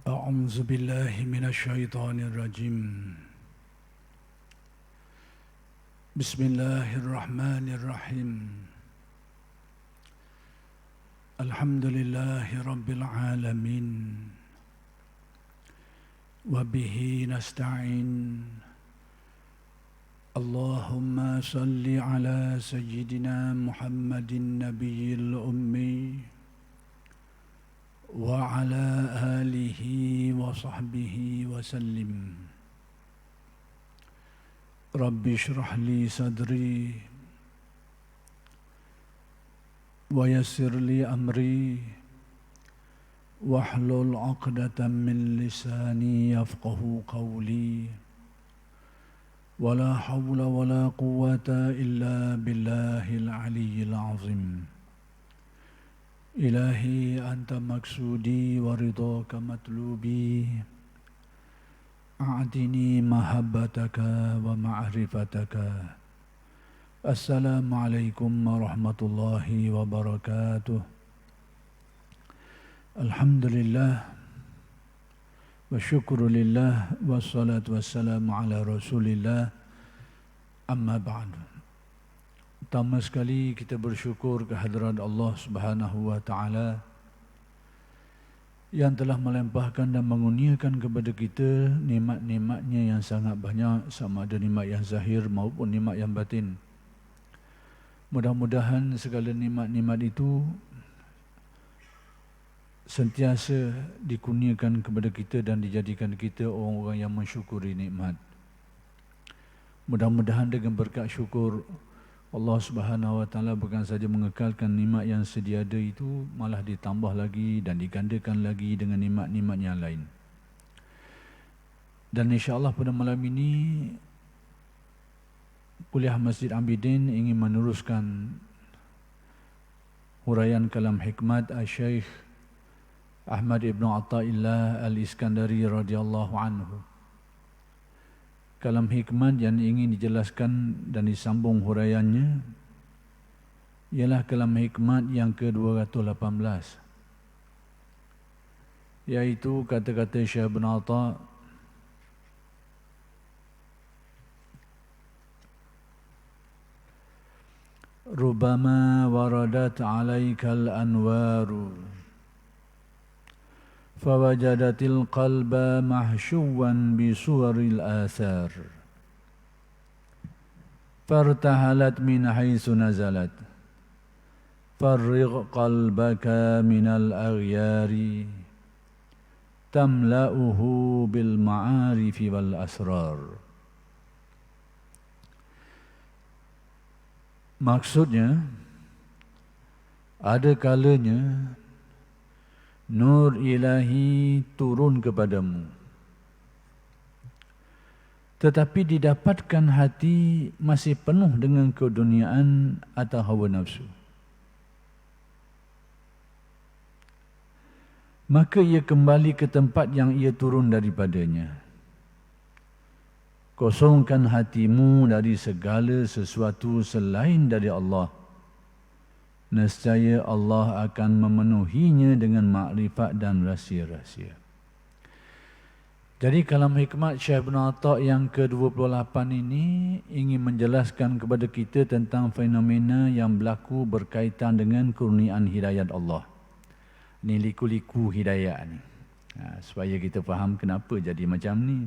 أعوذ بالله من الشيطان الرجيم بسم الله الرحمن الرحيم الحمد لله رب العالمين وبه نستعين اللهم صل على سيدنا محمد النبي الأمي وعلى آله وصحبه وسلم رب اشرح لي صدري ويسر لي أمري واحلل عقدة من لساني يفقه قولي ولا حول ولا قوة إلا بالله العلي العظيم إلهي أنت مقصودي ورضاك مطلوبي أعطني محبتك ومعرفتك السلام عليكم ورحمة الله وبركاته الحمد لله والشكر لله والصلاة والسلام على رسول الله أما بعد. Pertama sekali kita bersyukur kehadrat Allah Subhanahu wa taala yang telah melimpahkan dan mengurniakan kepada kita nikmat-nikmatnya yang sangat banyak, sama ada nikmat yang zahir maupun nikmat yang batin. Mudah-mudahan segala nikmat-nikmat itu sentiasa dikurniakan kepada kita dan dijadikan kita orang-orang yang mensyukuri nikmat. Mudah-mudahan dengan berkat syukur Allah Subhanahu wa taala bukan saja mengekalkan nikmat yang sedia ada itu, malah ditambah lagi dan digandakan lagi dengan nikmat-nikmat yang lain. Dan insya-Allah pada malam ini kuliah Masjid Abidin ingin meneruskan huraian kalam hikmat Syekh Ahmad Ibn Athaillah Al-Iskandari radhiyallahu anhu. Kalam hikmat yang ingin dijelaskan dan disambung huraiannya ialah kalam hikmat yang ke-218, iaitu kata-kata Syekh Ibn Atha, Rubama waradat alaikal anwaru fawajadatil qalba mahsyuwan bisuwaril athar fartahalat min haitsu nazalat farriq qalbaka minal aghyari tamla'uhu bil ma'arifi wal asrar. Maksudnya, ada kalanya nur ilahi turun kepadamu, tetapi didapatkan hati masih penuh dengan keduniaan atau hawa nafsu. Maka ia kembali ke tempat yang ia turun daripadanya. Kosongkan hatimu dari segala sesuatu selain dari Allah. Nescaya Allah akan memenuhinya dengan makrifat dan rahsia-rahsia. Jadi kalam hikmat Syekh Ibn Atha yang ke-28 ini ingin menjelaskan kepada kita tentang fenomena yang berlaku berkaitan dengan kurniaan hidayat Allah. Ini liku-liku hidayat ni. Supaya kita faham kenapa jadi macam ni.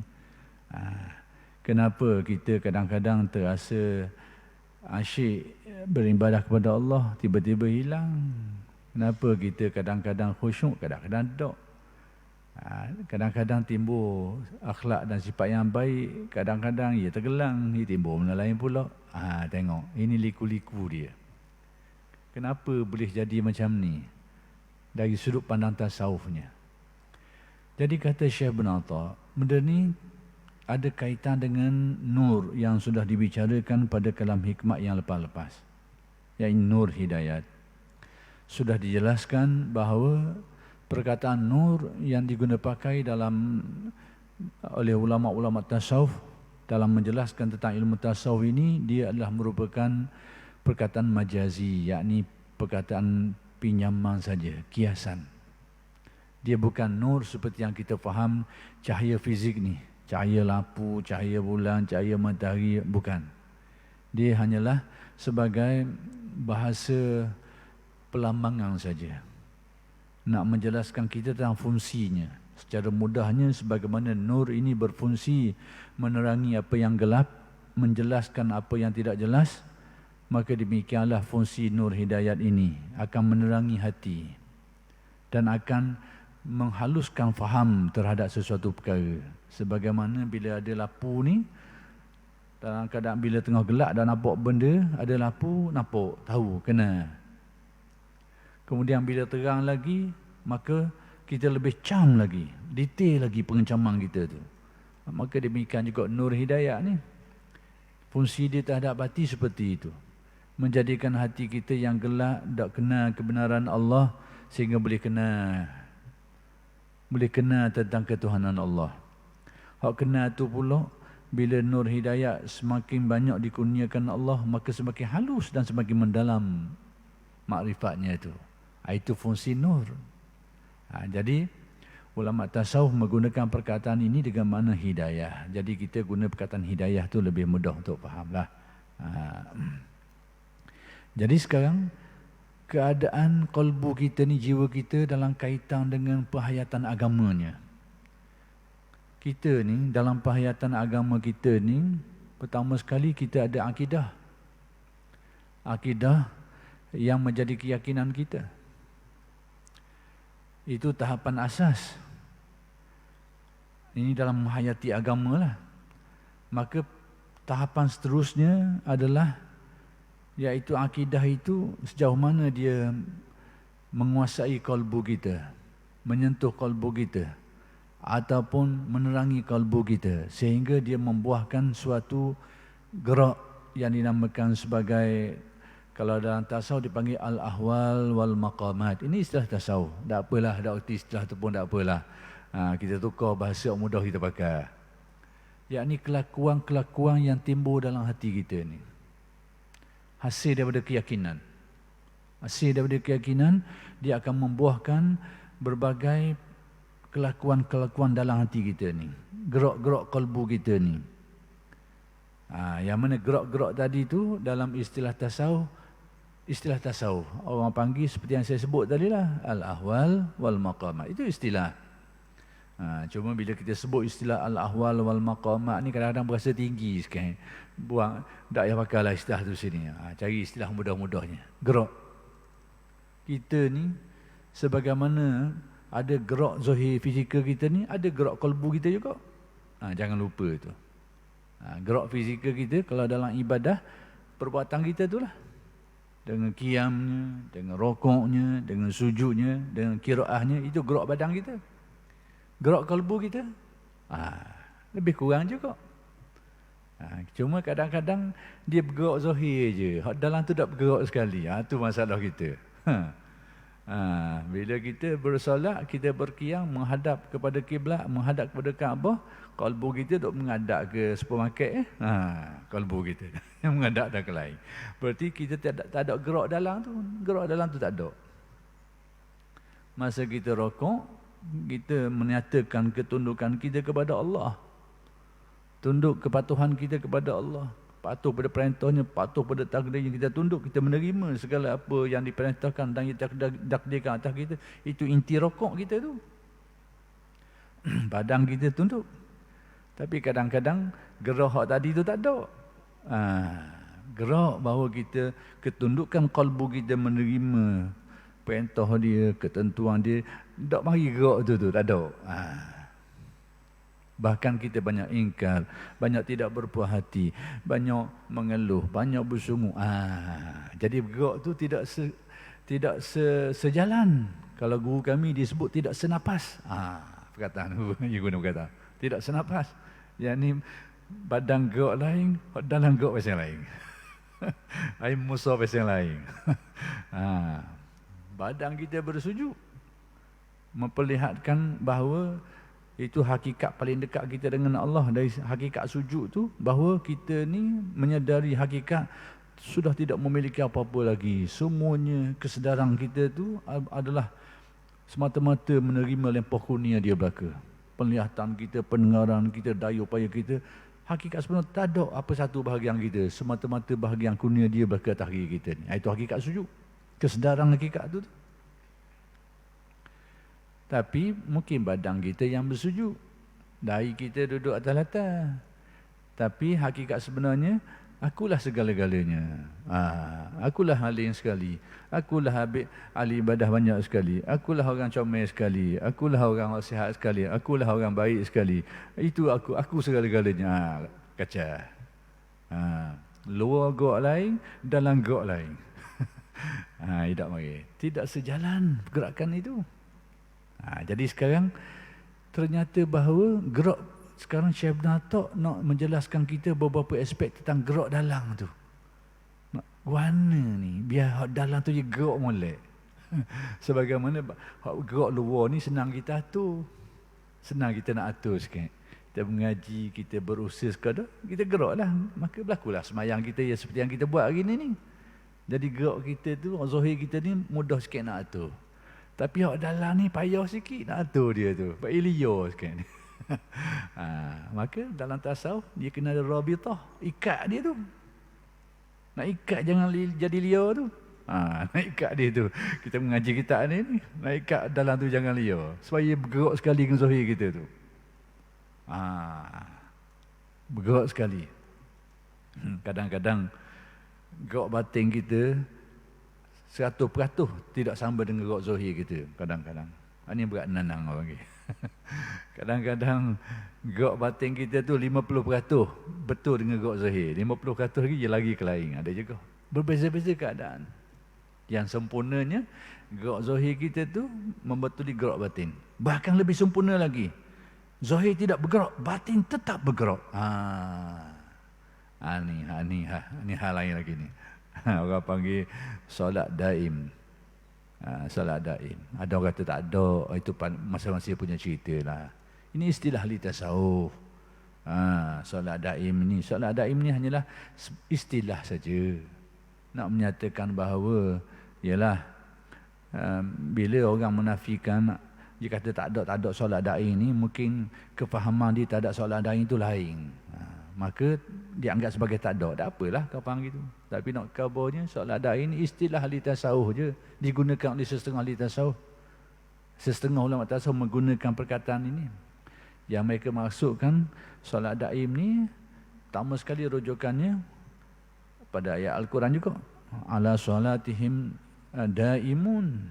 Kenapa kita kadang-kadang terasa asyik beribadah kepada Allah, tiba-tiba hilang. Kenapa kita kadang-kadang khusyuk, kadang-kadang tak. Kadang-kadang timbul akhlak dan sifat yang baik, kadang-kadang ia tergelang, ia timbul benda lain pula. Tengok, ini liku-liku dia. Kenapa boleh jadi macam ni? Dari sudut pandang tasawufnya. Jadi kata Syekh Ibn Atha, benda ni ada kaitan dengan nur yang sudah dibicarakan pada kalam hikmat yang lepas-lepas, iaitu nur hidayat. Sudah dijelaskan bahawa perkataan nur yang diguna pakai oleh ulama-ulama tasawuf dalam menjelaskan tentang ilmu tasawuf ini, dia adalah merupakan perkataan majazi, yakni perkataan pinjaman saja, kiasan. Dia bukan nur seperti yang kita faham cahaya fizik ni. Cahaya lampu, cahaya bulan, cahaya matahari, bukan. Dia hanyalah sebagai bahasa pelambangan saja. Nak menjelaskan kita tentang fungsinya. Secara mudahnya, sebagaimana nur ini berfungsi menerangi apa yang gelap, menjelaskan apa yang tidak jelas, maka demikianlah fungsi nur hidayat ini akan menerangi hati dan akan menghaluskan faham terhadap sesuatu perkara. Sebagaimana bila ada lampu ni, dalam keadaan bila tengah gelap dan nampak benda, ada lampu, nampak, tahu, kena. Kemudian bila terang lagi, maka kita lebih cam lagi, detail lagi pengencaman kita tu. Maka demikian juga nur hidayat ni. Fungsi dia terhadap hati seperti itu. Menjadikan hati kita yang gelap, tak kenal kebenaran Allah, sehingga boleh kenal tentang ketuhanan Allah. Hak kenal tu pula, bila nur hidayat semakin banyak dikurniakan Allah, maka semakin halus dan semakin mendalam makrifatnya itu. Itu fungsi nur. Jadi ulama tasawuf menggunakan perkataan ini dengan makna hidayah. Jadi kita guna perkataan hidayah tu lebih mudah untuk fahamlah. Jadi sekarang keadaan kalbu kita ni, jiwa kita dalam kaitan dengan penghayatan agamanya. Kita ni dalam penghayatan agama kita ni, pertama sekali kita ada akidah. Akidah yang menjadi keyakinan kita. Itu tahapan asas. Ini dalam menghayati agama lah. Maka tahapan seterusnya adalah, iaitu akidah itu sejauh mana dia menguasai kalbu kita, menyentuh kalbu kita, ataupun menerangi kalbu kita, sehingga dia membuahkan suatu gerak yang dinamakan sebagai, kalau dalam tasawuf dipanggil al-ahwal wal maqamat. Ini istilah tasawuf. Tak apalah, tak erti istilah tu pun tak apalah. Kita tukar bahasa mudah kita pakai. Yakni kelakuan-kelakuan yang timbul dalam hati kita ni. Hasil daripada keyakinan. Hasil daripada keyakinan, dia akan membuahkan berbagai kelakuan-kelakuan dalam hati kita ni. Gerak-gerak kalbu kita ni. Yang mana gerak-gerak tadi tu dalam istilah tasawuf, orang panggil seperti yang saya sebut tadi lah, al-ahwal wal maqamat. Itu istilah. Cuma bila kita sebut istilah al-ahwal wal maqamat ni, kadang-kadang berasa tinggi sikit. Buang, tak payah pakailah istilah tu sini. Cari istilah mudah-mudahnya. Gerak. Kita ni sebagaimana ada gerak zahir fizikal kita ni, ada gerak kalbu kita juga. Jangan lupa tu. Gerak fizikal kita kalau dalam ibadah, perbuatan kita tu lah. Dengan qiyamnya, dengan rokoknya, dengan sujudnya, dengan qiraahnya, itu gerak badan kita. Gerak kalbu kita, lebih kurang juga. Cuma kadang-kadang dia bergerak zahir je, dalam tu tak bergerak sekali. Tu masalah kita. Bila kita bersolat, kita berqiyam menghadap kepada kiblat, menghadap kepada Kaabah, kalbu kita duk menghadap ke supermarket. Kalbu kita yang menghadap dah ke lain. Berarti kita tak ada gerak dalam tu. Gerak dalam tu tak ada. Masa kita rokok, kita menyatakan ketundukan kita kepada Allah. Tunduk kepatuhan kita kepada Allah. Patuh pada perintahnya, patuh pada takdir yang kita tunduk. Kita menerima segala apa yang diperintahkan dan kita takdirkan atas kita. Itu inti rokok kita tu. Badan kita tunduk. Tapi kadang-kadang gerak tadi tu tak ada. Gerak bahawa kita, ketundukan kalbu kita menerima perintah dia, ketentuan dia, tak mari gerak tu tak ada. Bahkan kita banyak ingkar, banyak tidak berpuas hati, banyak mengeluh, banyak bersungguh. Jadi bergerak tu tidak sejalan. Kalau guru kami disebut tidak senapas. Perkataan guru guna perkataan. Tidak senapas. Yang ni badan gerak lain, dalam gerak pasal lain. Air musa pasal lain. Badan kita bersujud memperlihatkan bahawa itu hakikat paling dekat kita dengan Allah. Dari hakikat sujud tu, bahawa kita ni menyadari hakikat sudah tidak memiliki apa-apa lagi. Semuanya kesedaran kita tu adalah semata-mata menerima lempoh kurnia dia belaka. Penglihatan kita, pendengaran kita, daya upaya kita, hakikat sebenarnya tak ada apa satu bahagian kita, semata-mata bahagian kurnia dia belaka atas diri kita ni. Itu hakikat sujud. Kesedaran hakikat tu. Tapi mungkin badan kita yang bersujud, dahi kita duduk atas latar. Tapi hakikat sebenarnya, akulah segala-galanya. Akulah alim sekali. Akulah ahli ibadah banyak sekali. Akulah orang comel sekali. Akulah orang sihat sekali. Akulah orang baik sekali. Itu aku segala-galanya. Kacau. Luar gok lain, dalam gok lain. Tidak mari. Tidak sejalan pergerakan itu. Jadi sekarang ternyata bahawa gerak sekarang Syekh Ibn Atta nak menjelaskan kita beberapa aspek tentang gerak dalam tu. Nak warna ni biar dalam tu je gerak molek. Sebagaimana gerak luar ni senang kita atur. Senang kita nak atur sikit. Kita mengaji, kita berusaha sekadar, kita geraklah. Maka berlakulah semayang kita ya seperti yang kita buat hari ni. Jadi gerak kita tu, zahir kita ni mudah sikit nak atur. Tapi hak dalam ni payah sikit nak atur dia tu. Pak liar sikit ni. Maka dalam tasawuf dia kena ada rabitah, ikat dia tu. Nak ikat jangan jadi liar tu. Nak ikat dia tu. Kita mengaji kitab ni, nak ikat dalam tu jangan liar. Supaya bergerak sekali dengan zahir kita tu. Bergerak sekali. Kadang-kadang gerak batin kita 100% tidak sama dengan gerak zahir kita kadang-kadang. Ini berat nanang orang panggil. Kadang-kadang gerak batin kita tu 50% betul dengan gerak zahir. 50% lagi dia lari ke lain. Ada juga. Berbeza-beza keadaan. Yang sempurnanya gerak zahir kita tu membetuli gerak batin. Bahkan lebih sempurna lagi. Zahir tidak bergerak, batin tetap bergerak. Ini hal lain lagi ni. Orang panggil solat daim. Solat daim. Ada orang kata tak ada, itu masing-masing punya cerita lah. Ini istilah ahli tasawuf. Solat daim ni hanyalah istilah saja. Nak menyatakan bahawa ialah bila orang menafikan, dia kata tak ada solat daim ni, mungkin kefahaman dia tak ada solat daim itu lain. Maka dianggap sebagai tak ada. Tak apalah kau panggil gitu. Tapi nak kabarnya solat daim ni istilah ahli tasawuf je, digunakan oleh setengah ahli tasawuf. Setengah ulama tasawuf menggunakan perkataan ini. Yang mereka maksudkan solat daim ni pertama sekali rujukannya pada ayat Al-Quran juga. Ala solatihim daimun.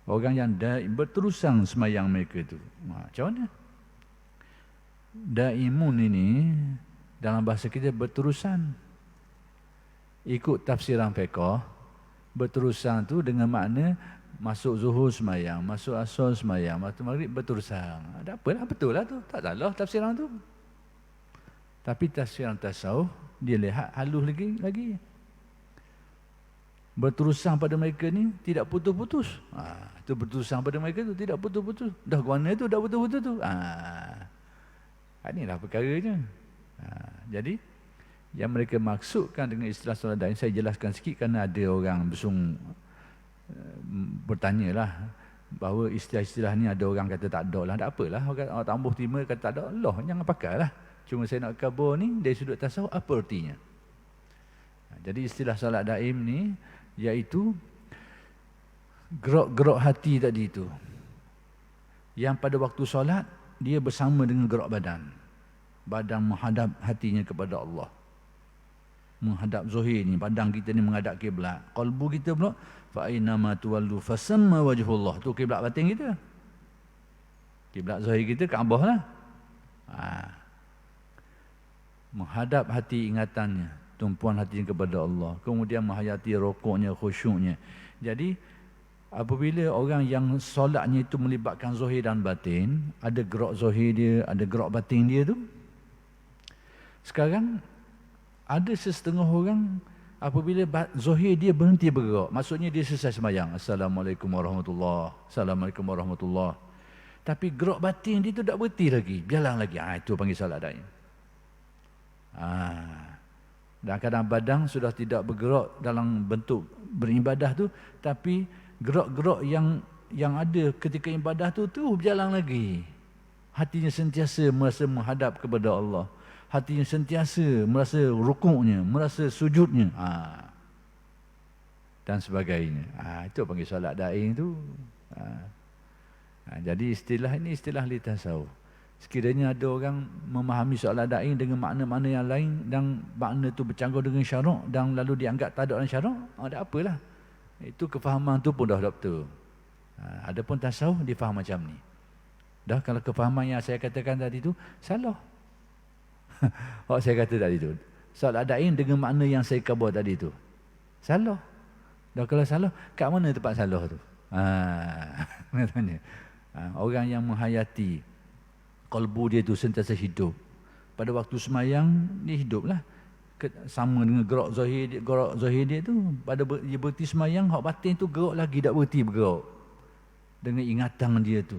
Orang yang daim berterusan semayang mereka itu. Macam mana? Daimun ini dalam bahasa kita berterusan. Ikut tafsiran fiqh, berterusan tu dengan makna masuk zuhur semayang, masuk asar semayang, masuk maghrib berterusan. Ada apalah, betul lah tu. Tak salah tafsiran tu. Tapi tafsiran tasawuf dia lihat halus lagi. Berterusan pada mereka ni tidak putus-putus. Itu berterusan pada mereka tu tidak putus-putus. Dah guana tu dah putus-putus tu. Inilah perkaranya. Jadi yang mereka maksudkan dengan istilah solat daim, saya jelaskan sikit kerana ada orang bertanyalah bahawa istilah-istilah ni ada orang kata tak ada lah. Tak apalah, orang tambuh terima kata tak ada, Allah jangan pakai lah. Cuma saya nak kabar ni dari sudut tasawuf apa artinya. Jadi istilah solat daim ni iaitu gerak-gerak hati tadi itu, yang pada waktu solat dia bersama dengan gerak badan. Badan menghadap hatinya kepada Allah. Menghadap zahir ni, badan kita ni menghadap kiblat. Qalbu kita pula fa aina ma tuwallu fasamma wajhullah. Tu kiblat batin kita. Kiblat zahir kita Kaabah lah. Menghadap hati ingatannya, tumpuan hatinya kepada Allah. Kemudian menghayati rukuknya, khusyuknya. Jadi apabila orang yang solatnya itu melibatkan zahir dan batin, ada gerak zahir dia, ada gerak batin dia tu. Sekarang ada setengah orang apabila zahir dia berhenti bergerak, maksudnya dia selesai sembahyang, Assalamualaikum warahmatullahi, Assalamualaikum warahmatullahi. Tapi gerak batin dia tu tak berhenti lagi, jalan lagi. Itu panggil solat daim. Dan kadang badan sudah tidak bergerak dalam bentuk beribadah tu, tapi Gerak-gerak yang ada ketika ibadah tu berjalan lagi. Hatinya sentiasa merasa menghadap kepada Allah. Hatinya sentiasa merasa rukuknya, merasa sujudnya. Dan sebagainya. Itu panggil solat daing tu. Jadi istilah ini istilah ahli tasawuf. Sekiranya ada orang memahami solat daing dengan makna-makna yang lain dan makna tu bercanggah dengan syarak dan lalu dianggap tak ada dalam syarak, tak apalah. Itu kefahaman tu pun dah betul. Adapun tasawuf dia faham macam ni. Dah kalau kefahaman yang saya katakan tadi tu salah. Hak saya kata tadi tu. Solat daing dengan makna yang saya khabar tadi tu. Salah. Dah kalau salah, kat mana tempat salah tu? Tanya. Orang yang menghayati kalbu dia tu sentiasa hidup. Pada waktu semayang, dia hiduplah. Sama dengan gerak zahir dia tu. Pada dia berhenti semayang, hak batin tu gerak lagi, tak berhenti bergerak. Dengan ingatan dia tu.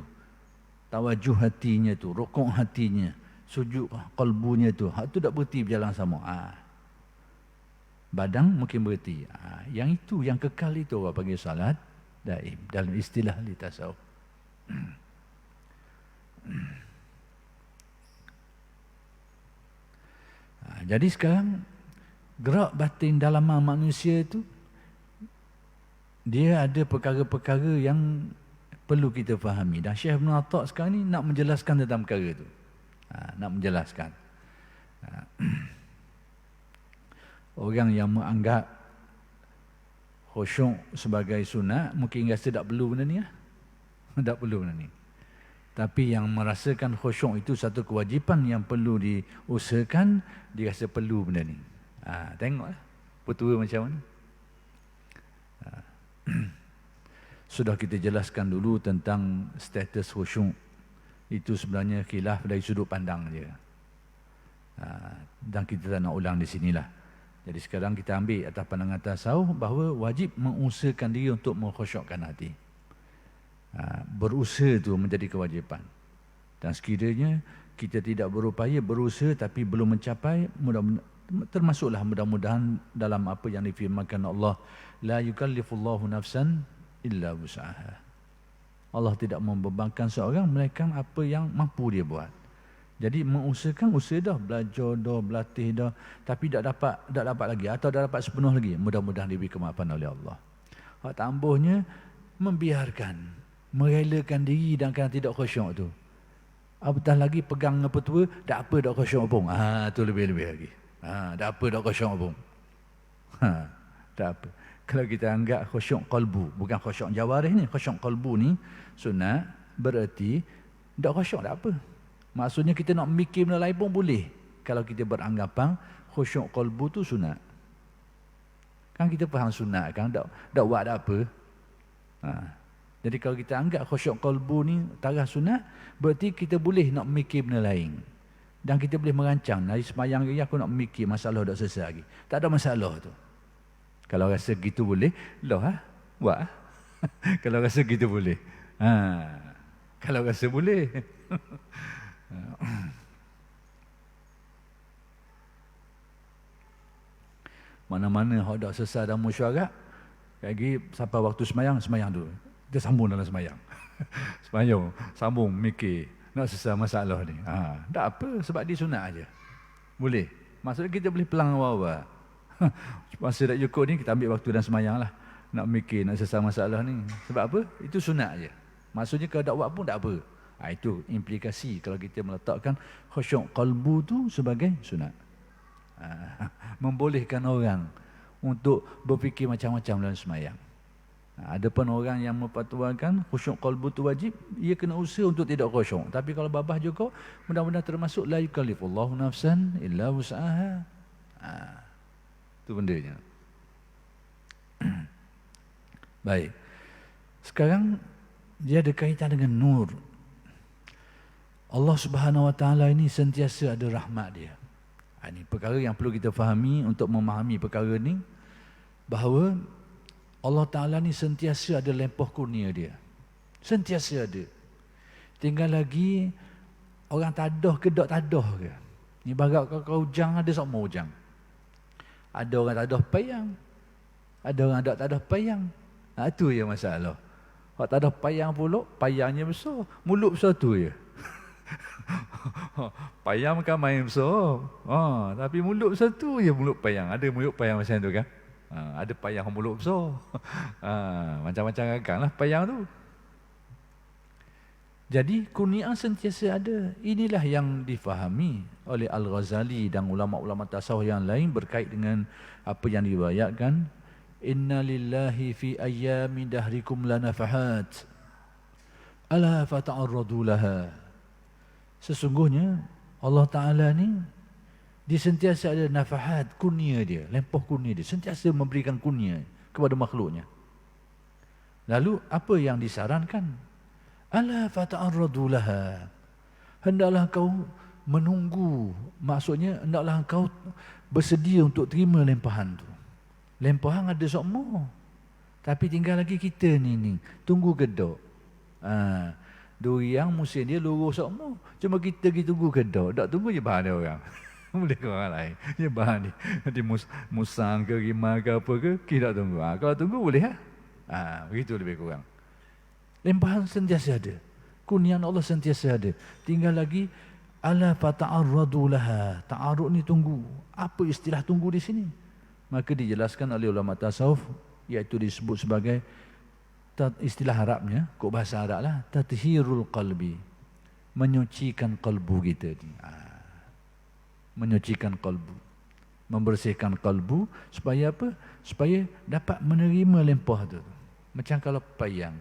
Tawajuh hatinya tu, rukuk hatinya, sujud kalbunya tu. Hak tu tak berhenti berjalan sama. Badan mungkin berhenti. Yang itu, yang kekal itu orang panggil salat daim. Dalam istilah di tasawuf. Jadi sekarang gerak batin dalam manusia itu dia ada perkara-perkara yang perlu kita fahami. Dan Syekh Ibn Atta' sekarang ni nak menjelaskan tentang perkara itu. Nak menjelaskan. Orang yang menganggap khusyuk sebagai sunat mungkin rasa tak perlu benda ni. Tak perlu benda ni. Tapi yang merasakan khusyuk itu satu kewajipan yang perlu diusahakan, dia rasa perlu benda ni. Tengoklah petua macam mana. Sudah kita jelaskan dulu tentang status khusyuk. Itu sebenarnya khilaf dari sudut pandang dia. Dan kita tak nak ulang di sinilah. Jadi sekarang kita ambil atas pandangan tasawuf bahawa wajib mengusahakan diri untuk mengkhusyukkan hati. Berusaha itu menjadi kewajipan. Dan sekiranya kita tidak berupaya berusaha tapi belum mencapai, termasuklah mudah-mudahan dalam apa yang difirmankan Allah, la yukallifullahu nafsan illa wus'aha. Allah tidak membebankan seorang melainkan apa yang mampu dia buat. Jadi mengusahakan, usaha dah, belajar dah, berlatih dah, tapi tak dapat lagi atau tak dapat sepenuh lagi, mudah-mudahan diberi kemaafan oleh Allah. Hak tambahnya membiarkan, merelakan diri dan kerana tidak khusyuk tu. Apatah lagi pegang apa tua, tak apa tak khusyuk pun. Tu lebih-lebih lagi. Tak apa tak khusyuk pun. Tak apa. Kalau kita anggap khusyuk qalbu, bukan khusyuk jawarih ni, khusyuk qalbu ni sunat, berarti tak khusyuk tak apa. Maksudnya kita nak mikir benda lain pun boleh. Kalau kita beranggapan khusyuk qalbu tu sunat. Kan kita faham sunat kan, tak buat tak apa. Jadi kalau kita anggap khusyuk qalbu ni taraf sunat, berarti kita boleh nak mikir benda lain. Dan kita boleh merancang, hari semayang ni aku nak mikir masalah dah selesai lagi. Tak ada masalah tu. Kalau rasa gitu boleh, buat. Kalau rasa gitu boleh. Kalau rasa boleh. Mana-mana hak dak selesai dalam mesyuarat, lagi sampai waktu semayang dulu. Dia sambung dalam semayang. Semayang, sambung mikir nak selesai masalah ni. Tak apa, sebab dia sunat aja. Boleh. Maksudnya kita boleh pelang awal-awal. Masa dah cukup ni kita ambil waktu dan semayang lah. Nak mikir, nak selesai masalah ni. Sebab apa? Itu sunat aja. Maksudnya kalau tak buat pun tak apa. Itu implikasi kalau kita meletakkan khusyuk qalbu tu sebagai sunat. Membolehkan orang untuk berfikir macam-macam dalam semayang. Adapun orang yang memfatwakan khusyuk qalbu tu wajib, ia kena usaha untuk tidak khusyuk. Tapi kalau babah juga, mudah-mudahan termasuk la yukallifullahu nafsan illa wus'aha. Itu bendanya. Baik. Sekarang dia ada kaitan dengan nur. Allah Subhanahu Wa Taala ini sentiasa ada rahmat dia. Ini perkara yang perlu kita fahami untuk memahami perkara ni, bahawa Allah Ta'ala ni sentiasa ada lempah kurnia dia. Sentiasa ada. Tinggal lagi orang tadah ke tak tadah ke. Ni barat kau hujang ada sama hujang. Ada orang tadah payang. Ada orang tak tadah payang. Itu yang masalah. Hak tak ada payang pula, payangnya besar. Mulut besar tu je. Payang kan main besar. Tapi mulut besar tu je mulut payang. Ada mulut payang macam tu kan? Ada payang mulut besar. Macam-macam agak lah payang tu. Jadi kurniaan sentiasa ada. Inilah yang difahami oleh Al-Ghazali dan ulama-ulama tasawuf yang lain berkait dengan apa yang diriwayatkan. Inna lillahi fi ayyami dahrikum lanafahat. Ala fata'arradu laha. Sesungguhnya Allah Ta'ala ni dia sentiasa ada nafahat, kurnia dia, lempoh kurnia dia, sentiasa memberikan kurnia kepada makhluknya. Lalu apa yang disarankan? Ala fata'arradu laha. Hendaklah kau menunggu, maksudnya hendaklah kau bersedia untuk terima lempahan tu. Lempahan ada semua, tapi tinggal lagi kita ni tunggu gedok. Duriang musim dia lurus semua, cuma kita pergi tunggu gedok. Tak tunggu je bahan dia orang. Boleh ke orang lain je bahan ni. Nanti musang ke rimau ke apa ke, kita tak tunggu. Kalau tunggu boleh begitu lebih kurang. Lempahan sentiasa ada, kurniaan Allah sentiasa ada. Tinggal lagi ala fata'arradu laha. Ta'arud ni tunggu. Apa istilah tunggu di sini? Maka dijelaskan oleh ulama tasawuf, iaitu disebut sebagai istilah Arabnya, kok bahasa Arab lah, tathhirul qalbi, menyucikan kalbu kita ni. Menyucikan kalbu, membersihkan kalbu, supaya apa? Supaya dapat menerima lempah tu. Macam kalau payang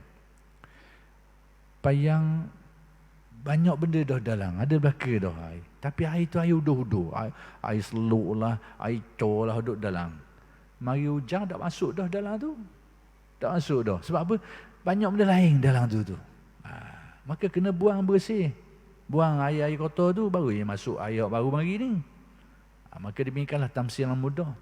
banyak benda dah dalam, ada belaka dah air. Tapi air tu air uduh-uduh, air seluk lah, air cor lah duduk dalam. Mari hujan tak masuk dah dalam tu. Tak masuk dah. Sebab apa? Banyak benda lain dalam tu. Maka kena buang bersih. Buang air-air kotor tu, baru yang masuk air baru mari ni. Maka demikianlah tamsil yang mudah.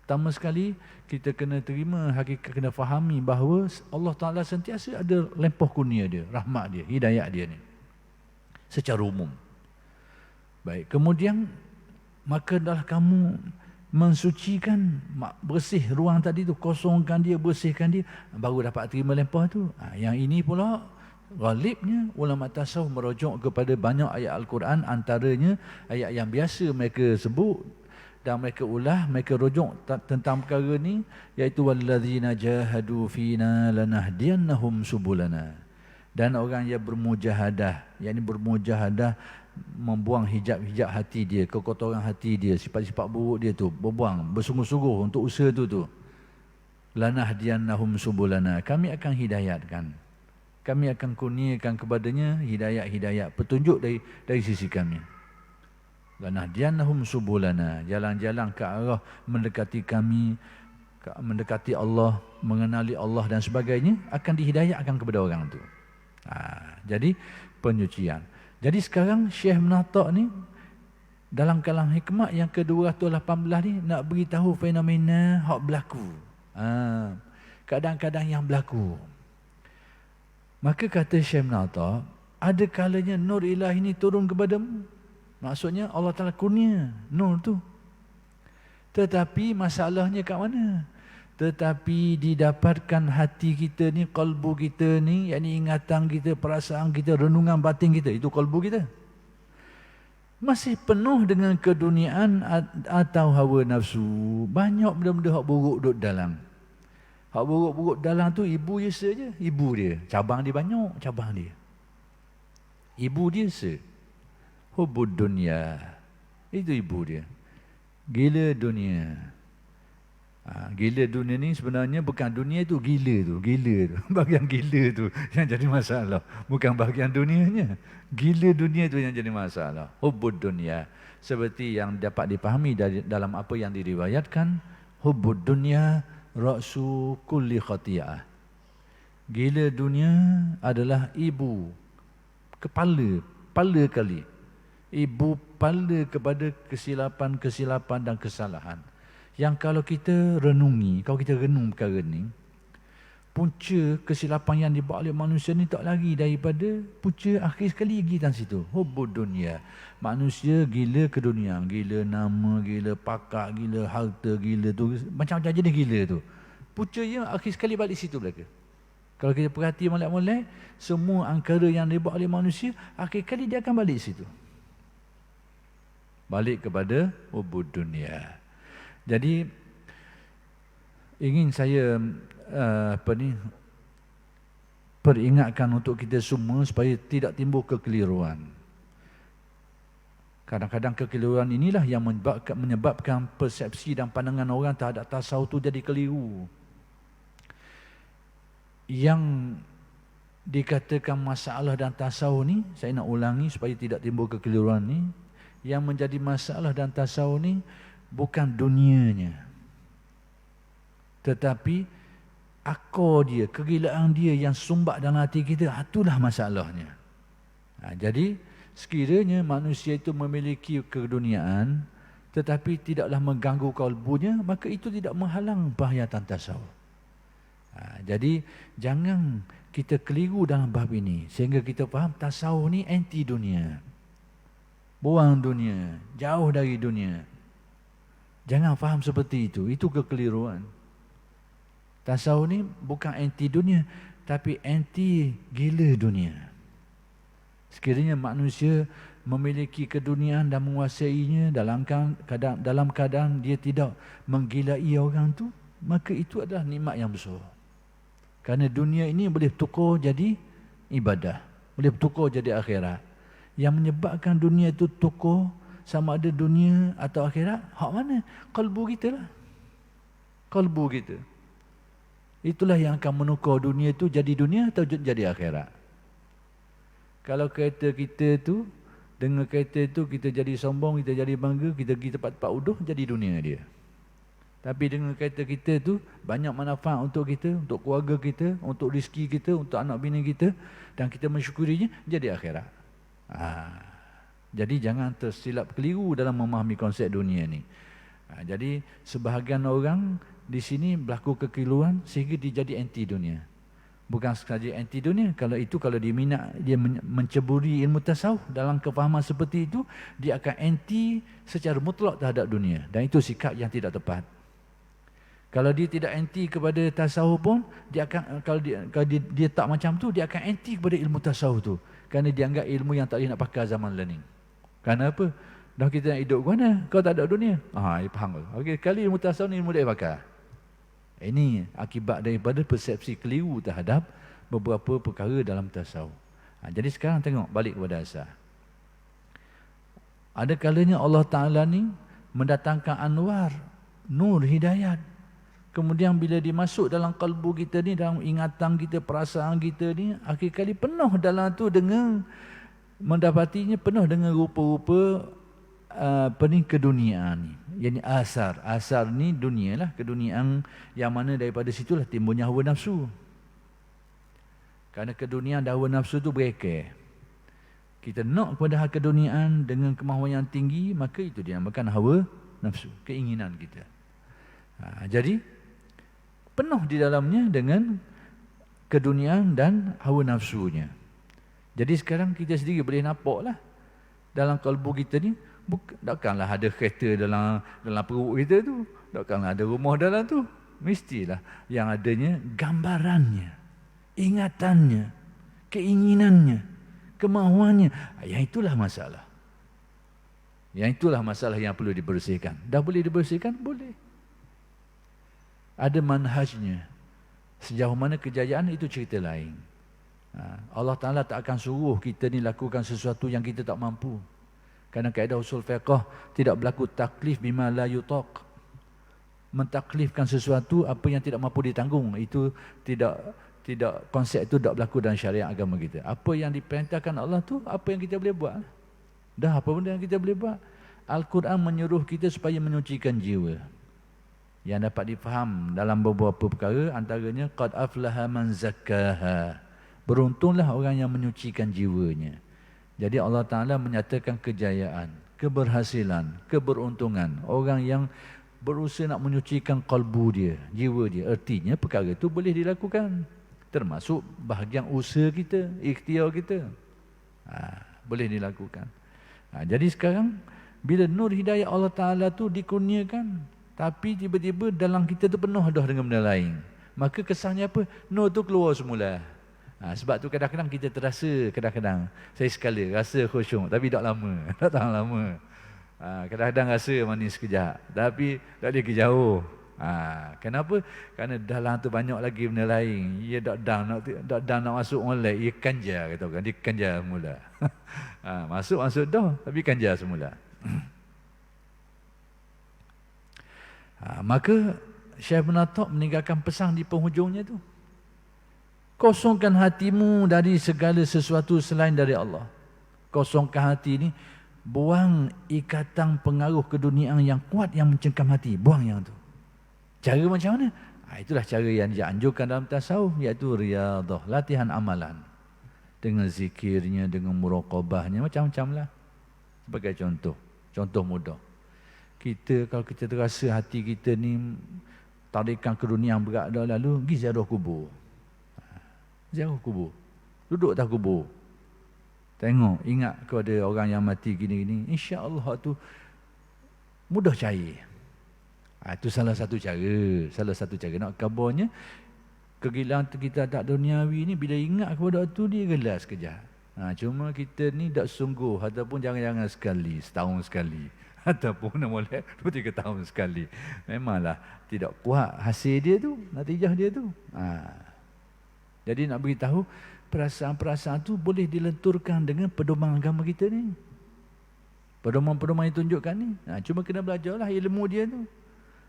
Pertama sekali, kita kena terima hakikat, kena fahami bahawa Allah Ta'ala sentiasa ada lempoh kurnia dia, rahmat dia, hidayat dia ni, secara umum. Baik, kemudian maka adalah kamu mensucikan, bersih ruang tadi tu, kosongkan dia, bersihkan dia, baru dapat terima lempah tu. Yang ini pula ghalibnya ulama tasawuf merujuk kepada banyak ayat Al-Quran, antaranya ayat yang biasa mereka sebut dan mereka ulah, mereka rujuk tentang perkara ni, iaitu walladzina jahadu fina lanahdiyannahum subulana. Dan orang yang bermujahadah, yakni bermujahadah, membuang hijab-hijab hati dia, kekotoran hati dia, sifat-sifat buruk dia tu, berbuang, bersungguh-sungguh untuk usaha tu. Lanahdiyannahum subulana, kami akan hidayatkan, kami akan kurniakan kepadanya hidayat-hidayat, petunjuk dari sisi kami. Lanahdiyannahum subulana, jalan-jalan ke arah mendekati kami, mendekati Allah, mengenali Allah dan sebagainya, akan dihidayatkan kepada orang tu. Jadi penyucian. Jadi sekarang Syekh Menatak ni dalam kalam hikmat yang ke-218 ni nak beritahu fenomena hak berlaku. Kadang-kadang yang berlaku. Maka kata Syekh Menatak, ada kalanya nur ilahi ni turun kepadamu. Maksudnya Allah Ta'ala kurnia nur tu. Tetapi masalahnya kat mana? Tetapi didapatkan hati kita ni, kalbu kita ni, yakni ingatan kita, perasaan kita, renungan batin kita, itu kalbu kita, masih penuh dengan keduniaan atau hawa nafsu. Banyak benda-benda hak buruk duduk dalam. Hak buruk-buruk dalam tu ibu je saja, ibu dia. Cabang dia banyak, cabang dia. Ibu dia hubud dunia. Itu ibu dia. Gila dunia. Gila dunia ni sebenarnya bukan dunia tu, gila tu. Bahagian gila tu yang jadi masalah. Bukan bahagian dunianya. Gila dunia tu yang jadi masalah. Hubud dunia. Seperti yang dapat dipahami dalam apa yang diriwayatkan, hubud dunia ra'su kulli khati'ah. Gila dunia adalah ibu, kepala kali. Ibu pala kepada kesilapan-kesilapan dan kesalahan. Yang kalau kita renungi, kalau kita renung perkara ni, punca kesilapan yang dibuat oleh manusia ni tak lagi daripada punca akhir sekali pergi dalam situ. Hubud dunia. Manusia gila ke dunia, gila nama, gila pakak, gila harta, gila tu, macam-macam jenis gila tu. Puncanya akhir sekali balik situ belaka. Kalau kita perhati molek-molek, semua angkara yang dibuat oleh manusia, akhir kali dia akan balik situ. Balik kepada ubud dunia. Jadi, ingin saya peringatkan untuk kita semua supaya tidak timbul kekeliruan. Kadang-kadang kekeliruan inilah yang menyebabkan persepsi dan pandangan orang terhadap tasawuf itu jadi keliru. Yang dikatakan masalah dan tasawuf ni, saya nak ulangi supaya tidak timbul kekeliruan ni, yang menjadi masalah dan tasawuf ni bukan dunianya, tetapi akar dia, kegilaan dia yang sumbat dalam hati kita, itulah masalahnya. Jadi sekiranya manusia itu memiliki keduniaan tetapi tidaklah mengganggu kalbunya, maka itu tidak menghalang penghayatan tasawuf. Jadi jangan kita keliru dalam bab ini, sehingga kita faham tasawuf ni anti dunia, buang dunia, jauh dari dunia. Jangan faham seperti itu kekeliruan. Tasawuf ni bukan anti dunia, tapi anti gila dunia. Sekiranya manusia memiliki keduniaan dan menguasainya dalam keadaan dia tidak menggilai orang tu, maka itu adalah nikmat yang besar. Kerana dunia ini boleh tukar jadi ibadah, boleh tukar jadi akhirat. Yang menyebabkan dunia itu tukar sama ada dunia atau akhirat, hak mana? Kalbu kita lah. Kalbu kita. Itulah yang akan menukar dunia itu jadi dunia atau jadi akhirat. Kalau kereta kita tu, dengan kereta tu kita jadi sombong, kita jadi bangga, kita pergi tempat-tempat uduh, jadi dunia dia. Tapi dengan kereta kita tu, banyak manfaat untuk kita, untuk keluarga kita, untuk rezeki kita, untuk anak bini kita, dan kita mensyukurinya, jadi akhirat. Jadi jangan tersilap keliru dalam memahami konsep dunia ni. Jadi sebahagian orang di sini berlaku kekeliruan sehingga dia jadi anti dunia. Bukan sekadar anti dunia, kalau dia minat, dia menceburi ilmu tasawuf dalam kefahaman seperti itu, dia akan anti secara mutlak terhadap dunia, dan itu sikap yang tidak tepat. Kalau dia tidak anti kepada tasawuf pun, dia akan, kalau dia tak macam tu, dia akan anti kepada ilmu tasawuf tu, kerana dia anggap ilmu yang tak boleh nak pakai zaman learning. Kerana apa? Dah kita nak hidup ke mana? Kau tak ada dunia. Faham ke? Okey, kali ilmu tasawuf ni ilmu dia pakai. Ini akibat daripada persepsi keliru terhadap beberapa perkara dalam tasawuf. Jadi sekarang tengok balik kepada asal. Ada kalanya Allah Ta'ala ni mendatangkan anwar, nur hidayat. Kemudian bila dimasuk dalam kalbu kita ni, dalam ingatan kita, perasaan kita ni, akhir kali penuh dalam tu dengan mendapatinya penuh dengan rupa-rupa keduniaan ni. Yani asar ni dunia lah, keduniaan yang mana daripada situlah timbulnya hawa nafsu. Kerana keduniaan dan hawa nafsu tu berekeh. Kita nak kepada keduniaan dengan kemahuan yang tinggi, maka itu dinamakan hawa nafsu, keinginan kita. Jadi penuh di dalamnya dengan keduniaan dan hawa nafsunya. Jadi sekarang kita sendiri boleh nampak lah dalam kalbu kita ni, takkanlah ada kereta dalam perut kita tu, takkanlah ada rumah dalam tu. Mestilah yang adanya gambarannya, ingatannya, keinginannya, kemahuannya. Yang itulah masalah. Yang itulah masalah yang perlu dibersihkan. Dah boleh dibersihkan? Boleh. Ada manhajnya. Sejauh mana kejayaan itu cerita lain. Allah Ta'ala tak akan suruh kita ni lakukan sesuatu yang kita tak mampu. Kerana kaedah usul fiqh tidak berlaku taklif bima la yutaq. Mentaklifkan sesuatu apa yang tidak mampu ditanggung, itu tidak konsep itu tak berlaku dalam syariat agama kita. Apa yang diperintahkan Allah tu, apa yang kita boleh buat. Dah apa benda yang kita boleh buat. Al-Quran menyuruh kita supaya menyucikan jiwa. Yang dapat difaham dalam beberapa perkara, antaranya qad aflaha man zakkaha. Beruntunglah orang yang menyucikan jiwanya. Jadi Allah Ta'ala menyatakan kejayaan, keberhasilan, keberuntungan orang yang berusaha nak menyucikan kalbu dia, jiwa dia. Artinya perkara itu boleh dilakukan, termasuk bahagian usaha kita, ikhtiar kita. Boleh dilakukan. Jadi sekarang bila nur hidayah Allah Ta'ala tu dikurniakan, tapi tiba-tiba dalam kita tu penuh dah dengan benda lain. maka kesannya apa? No tu keluar semula. Sebab tu kadang-kadang kita terasa, kadang-kadang saya sekali rasa khusyuk tapi tak lama, tak tahan lama. Kadang-kadang rasa manis sekejap tapi tak boleh ke jauh. Kenapa? Kerana dalam tu banyak lagi benda lain. Ia tak down nak masuk molek, ia kanja kata kan, dia kanja semula. Masuk dah tapi kanja semula. Maka Syekh Ibn Athaq meninggalkan pesan di penghujungnya tu. Kosongkan hatimu dari segala sesuatu selain dari Allah. Kosongkan hati ni, buang ikatan pengaruh keduniaan yang kuat yang mencengkam hati. Buang yang tu. Cara macam mana? Itulah cara yang dianjurkan dalam tasawuf, iaitu riyadah, latihan amalan. Dengan zikirnya, dengan muraqabahnya, macam-macam lah. Sebagai contoh mudah. Kalau kita terasa hati kita ni tarikan keduniaan berat dah lalu, pergi ziarah kubur. Ziarah kubur. Duduk atas kubur. Tengok, ingat kepada orang yang mati gini-gini. InsyaAllah tu mudah cair. Itu salah satu cara. Nak kabarnya, kegilaan kita tak duniawi ni, bila ingat kepada tu, dia gelas sekejap. Cuma kita ni tak sungguh, ataupun jangan-jangan sekali, setahun sekali. Ataupun boleh 2-3 tahun sekali. Memanglah tidak kuat hasil dia tu, natijah dia tu. Jadi nak beritahu, perasaan-perasaan tu boleh dilenturkan dengan pedoman agama kita ni. Pedoman-pedoman yang tunjukkan ni. Cuma kena belajarlah ilmu dia tu.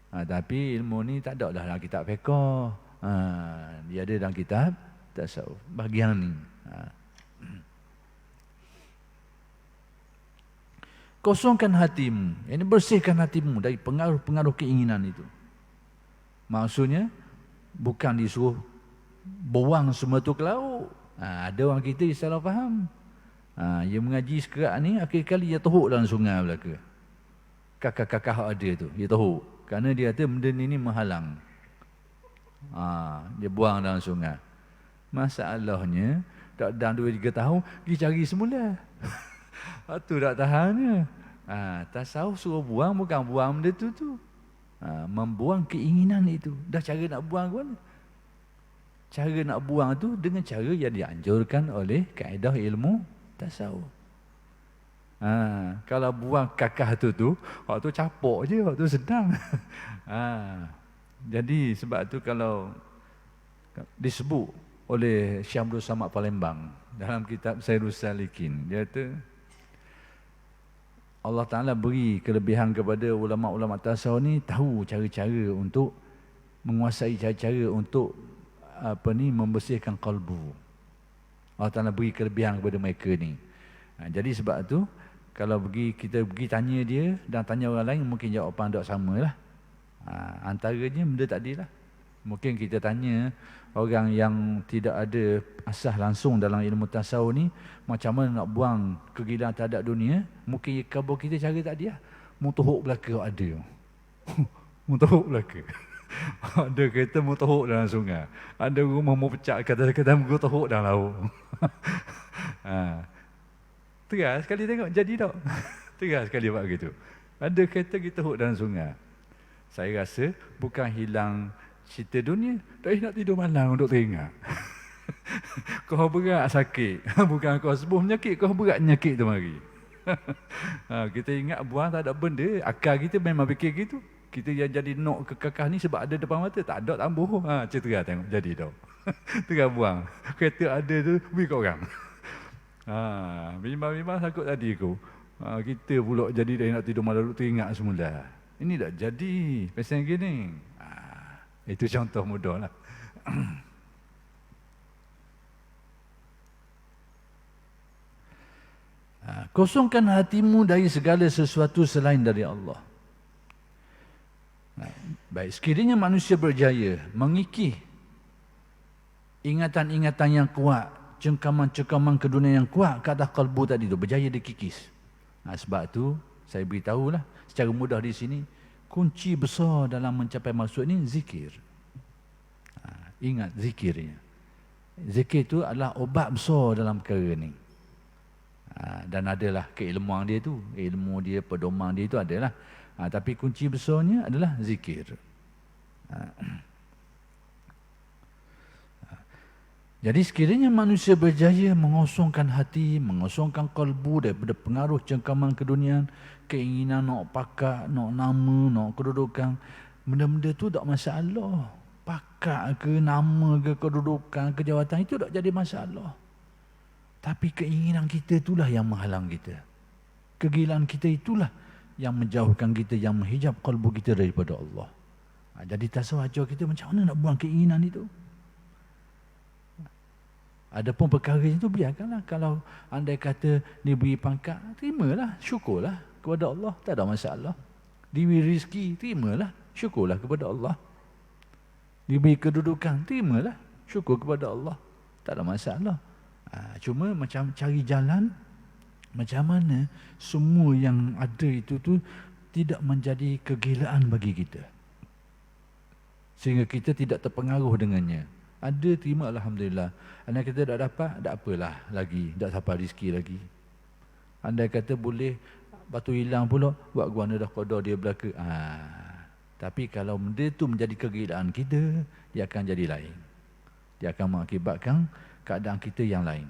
Tapi ilmu ni tak ada dalam kitab fiqh. Dia ada dalam kitab tasawuf. Bahagian ni. Kosongkan hatimu. Ini bersihkan hatimu dari pengaruh-pengaruh keinginan itu. Maksudnya, bukan disuruh buang semua tu ke laut. Ada orang kita yang salah faham. Dia mengaji sekerat ni, akhir kali dia teruk dalam sungai belaka. Kakak-kakak ada tu, dia teruk. Kerana dia kata benda ni menghalang. Dia buang dalam sungai. Masalahnya, tak dalam 2-3 tahun, pergi cari semula. Itu tak tahannya. Tasawuf suruh buang, bukan buang benda tu. Membuang keinginan itu. Dah cara nak buang ke mana? Cara nak buang tu dengan cara yang dianjurkan oleh kaedah ilmu tasawuf. Kalau buang kakah tu waktu capok je, waktu senang. Jadi sebab tu kalau disebut oleh Syekh Abdul Samad Palembang dalam kitab Sairus Salikin, dia kata Allah Ta'ala beri kelebihan kepada ulama-ulama tasawuf ni tahu cara-cara untuk menguasai cara-cara untuk membersihkan kalbu. Allah Ta'ala beri kelebihan kepada mereka ni. Jadi sebab tu kalau kita pergi tanya dia dan tanya orang lain, mungkin jawapan tak sama lah. Antaranya benda tadi lah. Mungkin kita tanya orang yang tidak ada asas langsung dalam ilmu tasawuf ni, macam mana nak buang kegilaan terhadap dunia, mungkin khabar kita cara tak dia. Mutuhuk belaka ada. Mutuhuk belaka. Ada kereta mutuhuk dalam sungai. Ada rumah mau pecah kata-kata mutuhuk dalam laut. Teras sekali tengok jadi tak? Teras sekali buat gitu. Ada kereta kita huk dalam sungai. Saya rasa bukan hilang cerita dunia, tak nak tidur malam untuk teringat. Kau berat sakit, bukan kau sembuh penyakit, kau berat penyakit tu mari. Kita ingat buang tak ada benda, akal kita memang fikir gitu. Kita yang jadi nok kekakah ni sebab ada depan mata, tak ada tambuh. Cerita tengok jadi tau. Tengah buang. Kereta ada tu, beri kat orang. Bimbang-bimbang takut tadi aku. Kita pula jadi dah nak tidur malam teringat semula. Ini tak jadi. Pasal gini. Itu contoh mudah lah. Kosongkan hatimu dari segala sesuatu selain dari Allah. Baik, sekiranya manusia berjaya mengikih ingatan-ingatan yang kuat, cengkaman-cengkaman ke dunia yang kuat ke atas kalbu tadi tu, berjaya dikikis. Sebab tu saya beritahulah secara mudah di sini, kunci besar dalam mencapai maksud ni zikir. Ingat zikirnya. Zikir itu adalah obat besar dalam perkara ni. Dan adalah keilmuan dia tu, ilmu dia, pedoman dia itu adalah. Tapi kunci besarnya adalah zikir. Jadi sekiranya manusia berjaya mengosongkan hati, mengosongkan kalbu daripada pengaruh cengkaman keduniaan, keinginan nak pakat, nak nama, nak kedudukan, benda-benda tu tak masalah. Pakat ke, nama ke, kedudukan, kejawatan itu tak jadi masalah. Tapi keinginan kita itulah yang menghalang kita. Kegilaan kita itulah yang menjauhkan kita, yang menghijab kalbu kita daripada Allah. Jadi tasawuf ajar kita macam mana nak buang keinginan itu. Adapun perkara itu biarkanlah. Kalau andai kata diberi pangkat, terimalah, syukurlah kepada Allah, tak ada masalah. Diberi rezeki, terimalah, syukurlah kepada Allah. Diberi kedudukan, terimalah, syukur kepada Allah, tak ada masalah. Cuma macam cari jalan macam mana semua yang ada itu tu tidak menjadi kegilaan bagi kita, sehingga kita tidak terpengaruh dengannya. Ada, terima alhamdulillah. Andai kita tak dapat, tak apalah lagi, tak sampai rezeki lagi. Andai kata boleh batu hilang pula, buat guana dah qada dia belaka. Tapi kalau benda tu menjadi kegilaan kita, dia akan jadi lain. Dia akan mengakibatkan keadaan kita yang lain.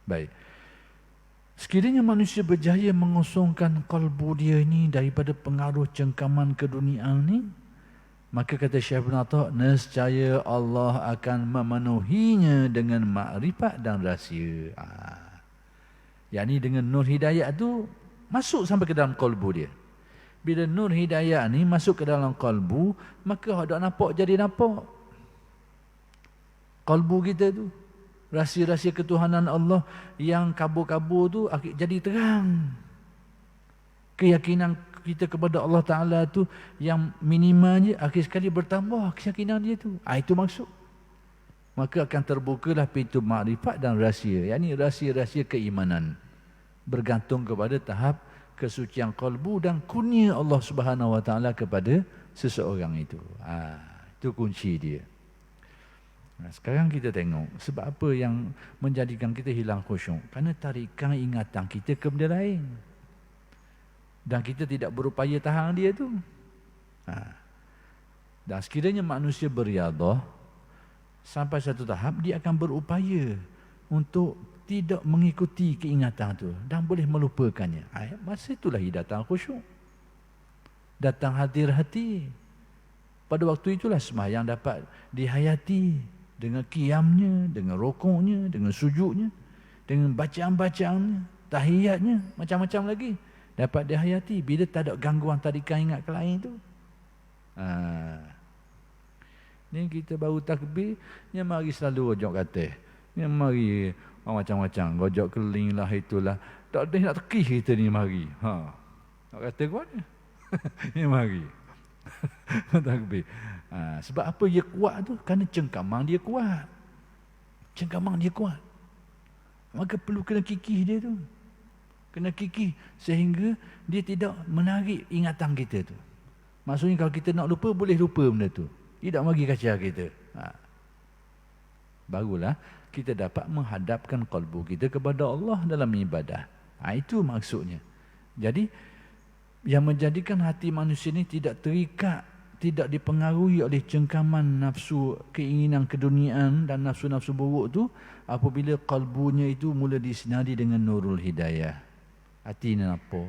Baik. Sekiranya manusia berjaya mengosongkan kalbu dia ini daripada pengaruh cengkaman keduniaan ni, maka kata Syekh Ibn Atta', nescaya Allah akan memenuhinya dengan makrifat dan rahsia. Yakni dengan nur hidayah tu masuk sampai ke dalam kalbu dia. Bila nur hidayah ni masuk ke dalam kalbu, maka hendak nampak jadi nampak. Kalbu kita tu, rahsia-rahsia ketuhanan Allah yang kabur-kabur tu jadi terang. Keyakinan kita kepada Allah Ta'ala tu yang minimalnya akhir sekali bertambah keyakinan dia tu. Itu maksud. Maka akan terbukalah pintu makrifat dan rahsia. Yang ini rahsia-rahsia keimanan. Bergantung kepada tahap kesucian kalbu dan kurnia Allah Subhanahu Wa Ta'ala kepada seseorang itu. Itu kunci dia. Sekarang kita tengok sebab apa yang menjadikan kita hilang khusyuk. Kerana tarikan ingatan kita ke benda lain. Dan kita tidak berupaya tahan dia tu. Dan sekiranya manusia beriadah, sampai satu tahap dia akan berupaya untuk tidak mengikuti keingatan tu dan boleh melupakannya. Masa itulah datang khusyuk. Datang hadir hati. Pada waktu itulah sembahyang dapat dihayati dengan qiyamnya, dengan rukuknya, dengan sujudnya, dengan bacaan-bacaannya, tahiyatnya, macam-macam lagi. Dapat dihayati bila tak ada gangguan tarikan ingat ke lain tu. Ni kita baru takbir, yang mari selalu rojok kata. Yang mari macam-macam, rojok keliling lah, itulah. Tak ada nak tekih kita ni mari. Nak kata ke mana? Ni mari. Takbir. Sebab apa dia kuat tu? Kerana cengkamang dia kuat. Cengkamang dia kuat. Maka perlu kena kikih dia tu. Kena kikih sehingga dia tidak menarik ingatan kita tu. Maksudnya kalau kita nak lupa, boleh lupa benda tu. Tidak bagi kacau kita. Barulah kita dapat menghadapkan kalbu kita kepada Allah dalam ibadah. Itu maksudnya. Jadi yang menjadikan hati manusia ini tidak terikat, tidak dipengaruhi oleh cengkaman nafsu, keinginan keduniaan dan nafsu-nafsu buruk tu, apabila kalbunya itu mula disinari dengan nurul hidayah. Hati ni nampak.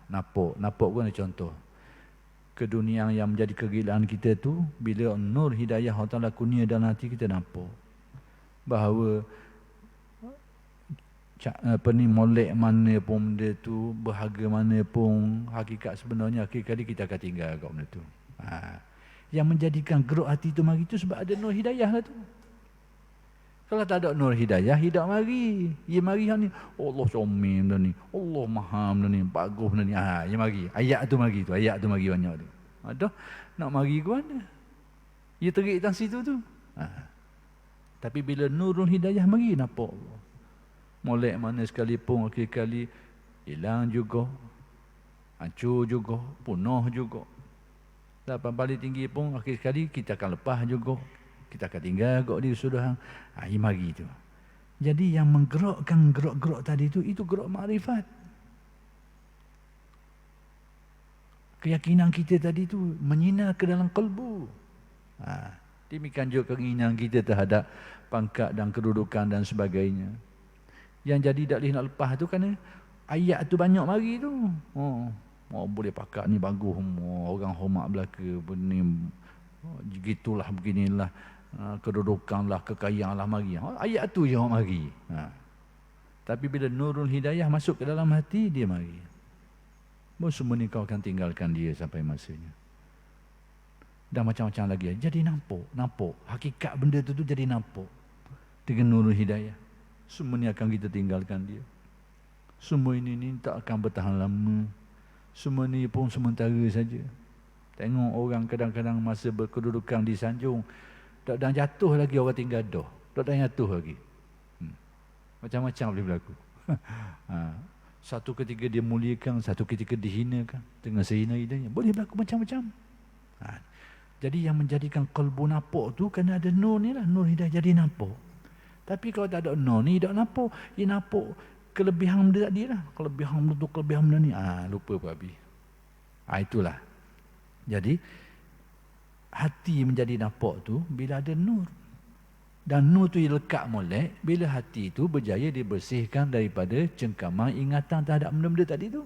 Nampak pun ada contoh. Keduniaan yang menjadi kegilaan kita tu, bila nur hidayah Allah Ta'ala kurnia dalam hati kita, nampak bahawa molek mana pun benda tu, berharga mana pun, hakikat sebenarnya akhir kali kita akan tinggal kat benda tu. Yang menjadikan geruk hati tu mari tu sebab ada nur hidayah lah tu. Kalau tak ada nur hidayah, tidak mari. Ia mari ni, Allah comel benda ni, Allah maha benda ni, bagus benda ni. Ia mari. Ayat tu mari banyak tu. Dah nak mari ke mana? Ia terik dalam situ tu. Tapi bila nurul hidayah mari, nampak Allah. Molek mana sekalipun akhir kali hilang juga, hancur juga, punah juga. Dapat paling tinggi pun akhir sekali kita akan lepas juga. Kita akan tinggal kok di sudah mari tu. Jadi yang menggerakkan gerak-gerak tadi itu gerak makrifat. Keyakinan kita tadi tu menyinar ke dalam kalbu. Demikian juga keinginan kita terhadap pangkat dan kedudukan dan sebagainya. Yang jadi tak boleh nak lepas tu kerana ayat tu banyak mari tu. Boleh pakat ni bagus, orang hormat belaka, ni gitulah beginilah, kedudukanlah, kekayaanlah mari. Ayat tu je orang mari. Tapi bila nurul hidayah masuk ke dalam hati, dia mari. Semua ni kau akan tinggalkan dia sampai masanya. Dan macam-macam lagi. Jadi nampak. Hakikat benda tu jadi nampak. Dengan nurul hidayah. Semua ni akan kita tinggalkan dia. Semua ini tak akan bertahan lama. Semua ni pun sementara saja. Tengok orang kadang-kadang masa berkedudukan di sanjung, tak dah jatuh lagi orang tinggal dah. Tak dah jatuh lagi. Macam-macam boleh berlaku. Satu ketika dia muliakan, satu ketika dihinakan dengan sehina-hinanya. Boleh berlaku macam-macam. Jadi yang menjadikan kalbu nampak tu kerana ada nur ni lah, nur hidayah jadi nampak. Tapi kalau tak ada nur ni tak nampak, dia nampak kelebihan benda tadi lah. Kelebihan benda tu, kelebihan benda ni. Lupa pun habis. Itulah. Jadi hati menjadi nampak tu bila ada nur. Dan nur tu lekat molek bila hati tu berjaya dibersihkan daripada cengkaman ingatan terhadap benda-benda tadi tu.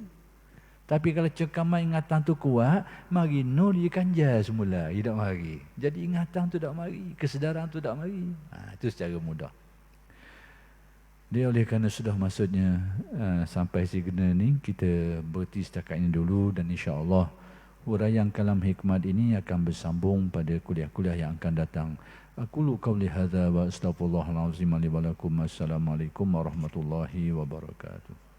Tapi kalau cengkaman ingatan tu kuat, mari nur dia kanjar semula, dia tak mari. Jadi ingatan tu tak mari, kesedaran tu tak mari. Itu secara mudah. Dia oleh kerana sudah maksudnya sampai segena ni, kita berhenti setakat ini dulu dan insya-Allah huraian kalam hikmat ini akan bersambung pada kuliah-kuliah yang akan datang. Aqulu qawli hadza wa astaghfirullahal azim li wa lakum. Assalamualaikum warahmatullahi wabarakatuh.